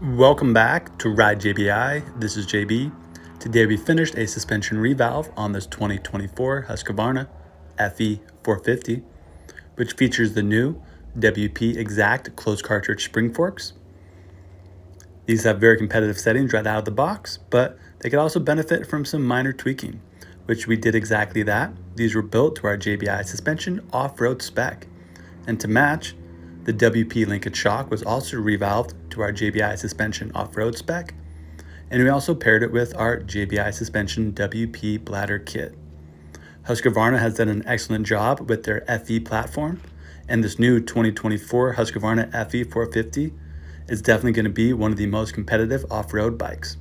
Welcome back to Ride JBI. This is JB. Today we finished a suspension revalve on this 2024 Husqvarna FE450, which features the new WP XACT closed cartridge spring forks. These have very competitive settings right out of the box, but they could also benefit from some minor tweaking, which we did exactly that. These were built to our JBI suspension off-road spec, and to match, the WP linkage shock was also revalved to our JBI suspension off-road spec, and we also paired it with our JBI suspension WP Bladder kit. Husqvarna has done an excellent job with their FE platform, and this new 2024 Husqvarna FE450 is definitely going to be one of the most competitive off-road bikes.